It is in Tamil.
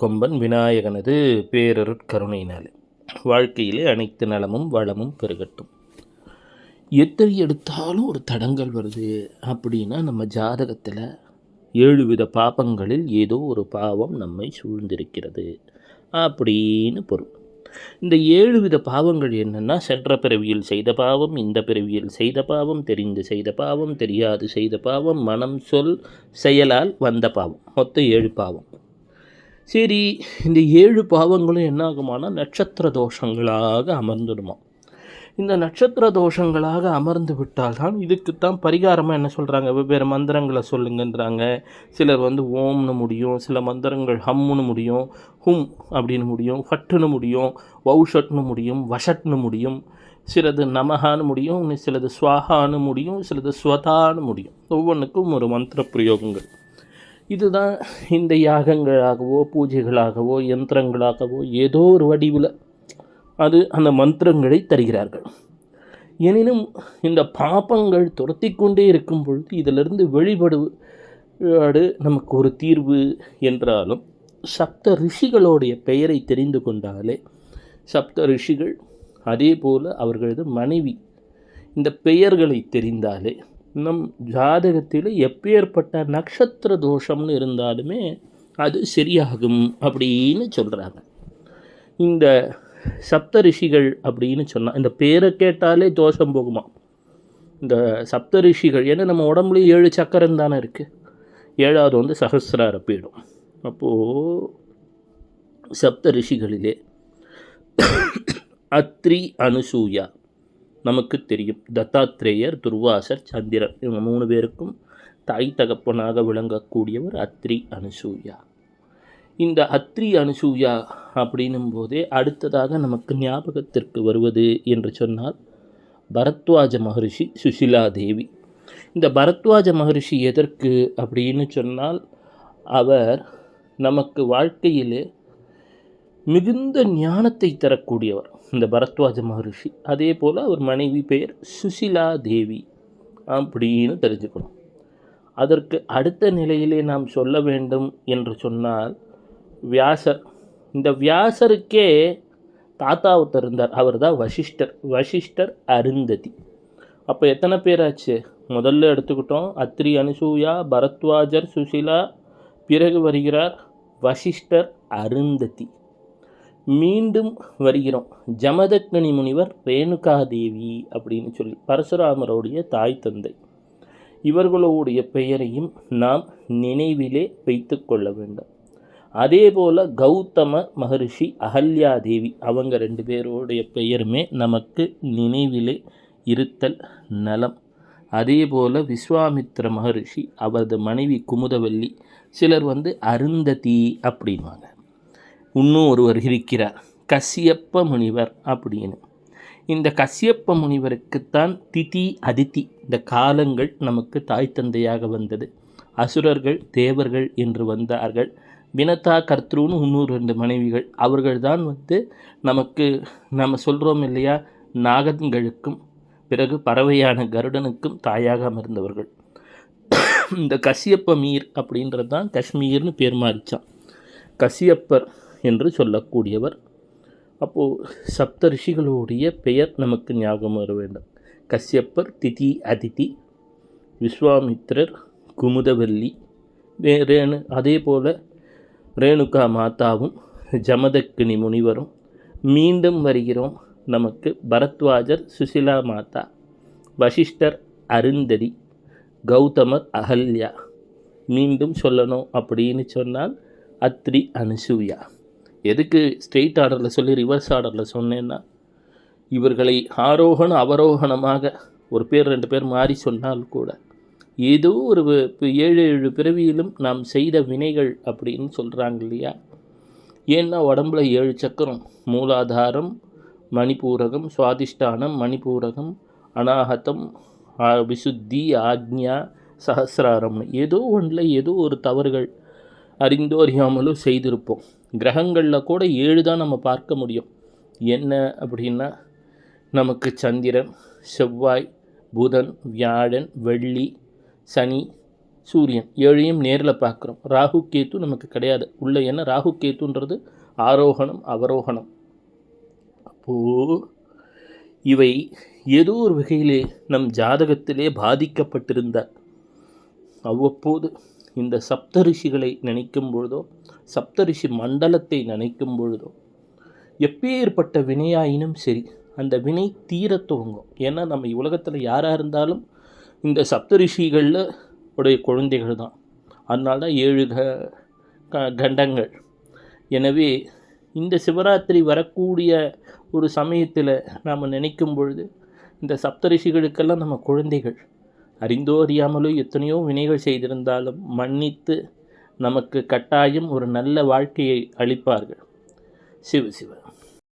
கொம்பன் விநாயகனது பேரருட்கருணையினாலே வாழ்க்கையிலே அனைத்து நலமும் வளமும் பெருகட்டும். எத்தனை எடுத்தாலும் ஒரு தடங்கள் வருது அப்படின்னா நம்ம ஜாதகத்தில் 7 வித பாபங்களில் ஏதோ ஒரு பாவம் நம்மை சூழ்ந்திருக்கிறது அப்படின்னு பொருள். இந்த 7 வித பாவங்கள் என்னென்னா, சென்ற பிறவியில் செய்த பாவம், இந்த பிறவியில் செய்த பாவம், தெரிந்து செய்த பாவம், தெரியாது செய்த பாவம், மனம் சொல் செயலால் வந்த பாவம், மொத்தம் 7 பாவம். சரி, இந்த 7 பாவங்களும் என்ன ஆகுமானா நட்சத்திர தோஷங்களாக அமர்ந்துடுமா. இந்த நட்சத்திர தோஷங்களாக அமர்ந்து விட்டால் தான் இதுக்குத்தான் பரிகாரமாக என்ன சொல்கிறாங்க, வெவ்வேறு மந்திரங்களை சொல்லுங்கன்றாங்க. சிலர் ஓம்னு முடியும், சில மந்திரங்கள் ஹம்முன்னு முடியும், ஹும் அப்படின்னு முடியும், ஃபட்டுன்னு முடியும், வௌஷட்னு முடியும், வஷட்னு முடியும், சிலது நமஹான்னு முடியும், சிலது ஸ்வாஹான்னு முடியும், சிலது ஸ்வதான்னு முடியும். ஒவ்வொன்றுக்கும் ஒரு மந்திர பிரயோகங்கள். இதுதான் இந்த யாகங்களாகவோ பூஜைகளாகவோ யந்திரங்களாகவோ ஏதோ ஒரு வடிவில் அது அந்த மந்திரங்களை தருகிறார்கள். எனினும் இந்த பாபங்கள் துரத்தி கொண்டே இருக்கும் பொழுது இதிலிருந்து வெளிப்படுவது நமக்கு ஒரு தீர்வு என்றாலும், சப்த ரிஷிகளுடைய பெயரை தெரிந்து கொண்டாலே, சப்த ரிஷிகள் அதே போல் அவர்களது மனைவி இந்த பெயர்களை தெரிந்தாலே நம் ஜாதகத்தில் எப்பேற்பட்ட நட்சத்திர தோஷம்னு இருந்தாலுமே அது சரியாகும் அப்படின்னு சொல்கிறாங்க. இந்த சப்த ரிஷிகள் அப்படின்னு சொன்னால் இந்த பேரை கேட்டாலே தோஷம் போகுமா. இந்த சப்த ரிஷிகள் ஏன்னா நம்ம உடம்புலேயும் 7 சக்கரம் தானே இருக்குது. 7வது சகசிரார பீடம். அப்போது சப்த ரிஷிகளிலே அத்ரி, அனுசூயா நமக்கு தெரியும். தத்தாத்ரேயர், துர்வாசர், சந்திரன், இவங்க 3 பேருக்கும் தாய் தகப்பனாக விளங்கக்கூடியவர் அத்ரி, அனுசூயா. இந்த அத்ரி அனுசூயா அப்படின்னும் போதே அடுத்ததாக நமக்கு ஞாபகத்திற்கு வருவது என்று சொன்னால் பரத்வாஜ மகரிஷி, சுசிலா தேவி. இந்த பரத்வாஜ மகரிஷி எதற்கு அப்படின்னு சொன்னால், அவர் நமக்கு வாழ்க்கையிலே மிகுந்த ஞானத்தை தரக்கூடியவர் இந்த பரத்வாஜ மகரிஷி. அதே போல் அவர் மனைவி பெயர் சுசிலா தேவி அப்படின்னு தெரிஞ்சுக்கணும். அதற்கு அடுத்த நிலையிலே நாம் சொல்ல வேண்டும் என்று சொன்னால் வியாசர். இந்த வியாசருக்கே தாத்தா ஒருத்தர் இருந்தார், அவர் தான் வசிஷ்டர். வசிஷ்டர், அருந்ததி. அப்போ எத்தனை பேராச்சு? முதல்ல எடுத்துக்கிட்டோம் அத்ரி, அனுசூயா, பரத்வாஜர், சுசிலா. பிறகு வருகிறார் வசிஷ்டர், அருந்ததி. மீண்டும் வருகிறோம் ஜமதக்னி முனிவர், ரேணுகாதேவி அப்படின்னு சொல்லி பரசுராமருடைய தாய் தந்தை. இவர்களுடைய பெயரையும் நாம் நினைவிலே வைத்து கொள்ள வேண்டும். அதே போல் கௌதம மகரிஷி, அகல்யாதேவி, அவங்க 2 பேருடைய பெயருமே நமக்கு நினைவிலே இருத்தல் நலம். அதே போல் விஸ்வாமித்ர மகரிஷி, அவரது மனைவி குமுதவல்லி. சிலர் அருந்ததி அப்படின்வாங்க. இன்னும் ஒருவர் இருக்கிறார் கசியப்ப முனிவர் அப்படின்னு. இந்த கசியப்ப முனிவருக்குத்தான் திதி, அதித்தி இந்த காலங்கள் நமக்கு தாய் தந்தையாக வந்தது. அசுரர்கள், தேவர்கள் என்று வந்தார்கள். வினதா, கர்த்ருன்னு இன்னொரு 2 மனைவிகள். அவர்கள் தான் நமக்கு நம்ம சொல்கிறோம் இல்லையா, நாகங்களுக்கும் பிறகு பறவையான கருடனுக்கும் தாயாக அமர்ந்தவர்கள். இந்த கசியப்ப மீர் அப்படின்றது தான் காஷ்மீர்னு பேர் மாறிச்சான். கசியப்பர் என்று சொல்லக்கூடியவர். அப்போது சப்த ரிஷிகளுடைய பெயர் நமக்கு ஞாபகம் வர வேண்டும். கசியப்பர், திதி, அதிதி, விஸ்வாமித்திரர், குமுதவல்லி, அதே போல் ரேணுகா மாதாவும் ஜமதக்னி முனிவரும். மீண்டும் வருகிறோம் நமக்கு பரத்வாஜர், சுசிலா மாதா, வசிஷ்டர், அருந்ததி, கௌதமர், அகல்யா. மீண்டும் சொல்லணும் அப்படின்னு சொன்னால் அத்ரி, அனுசூயா. எதுக்கு ஸ்ட்ரெயிட் ஆர்டரில் சொல்லி ரிவர்ஸ் ஆர்டரில் சொன்னேன்னா, இவர்களை ஆரோகண அவரோகணமாக ஒரு பேர் 2 பேர் மாறி சொன்னால் கூட ஏதோ ஒரு 7 பிறவியிலும் நாம் செய்த வினைகள் அப்படின்னு சொல்கிறாங்க இல்லையா. ஏன்னா உடம்புல 7 சக்கரம், மூலாதாரம், மணிப்பூரகம், சுவாதிஷ்டானம், மணிப்பூரகம், அநாகதம், விசுத்தி, ஆக்ஞா, சஹசிராரம்னு ஏதோ ஒன்றில் ஏதோ ஒரு தவறுகள் அறிந்தோ அறியாமலோ செய்திருப்போம். கிரகங்களில் கூட 7 தான் நம்ம பார்க்க முடியும். என்ன அப்படின்னா, நமக்கு சந்திரன், செவ்வாய், புதன், வியாழன், வெள்ளி, சனி, சூரியன் 7ஐயும் நேரில் பார்க்குறோம். ராகு கேத்து நமக்கு கிடையாது உள்ள. ஏன்னா ராகு கேத்துன்றது ஆரோகணம் அவரோகணம். அப்போது இவை ஏதோ ஒரு வகையிலே நம் ஜாதகத்திலே பாதிக்கப்பட்டிருந்தார் அவ்வப்போது இந்த சப்தரிஷிகளை நினைக்கும் பொழுதோ, சப்தரிஷி மண்டலத்தை நினைக்கும் பொழுதோ, எப்பேற்பட்ட வினையாயினும் சரி அந்த வினை தீர துவங்கும். ஏன்னா நம்ம உலகத்தில் யாராக இருந்தாலும் இந்த சப்தரிஷிகளில் உடைய குழந்தைகள் தான். அதனால தான் 7 கண்டங்கள். எனவே இந்த சிவராத்திரி வரக்கூடிய ஒரு சமயத்தில் நாம் நினைக்கும் பொழுது இந்த சப்தரிஷிகளுக்கெல்லாம் நம்ம குழந்தைகள். அறிந்தோ அறியாமலோ எத்தனையோ வினைகள் செய்திருந்தாலும் மன்னித்து நமக்கு கட்டாயம் ஒரு நல்ல வாழ்க்கையை அளிப்பார்கள். சிவ சிவ.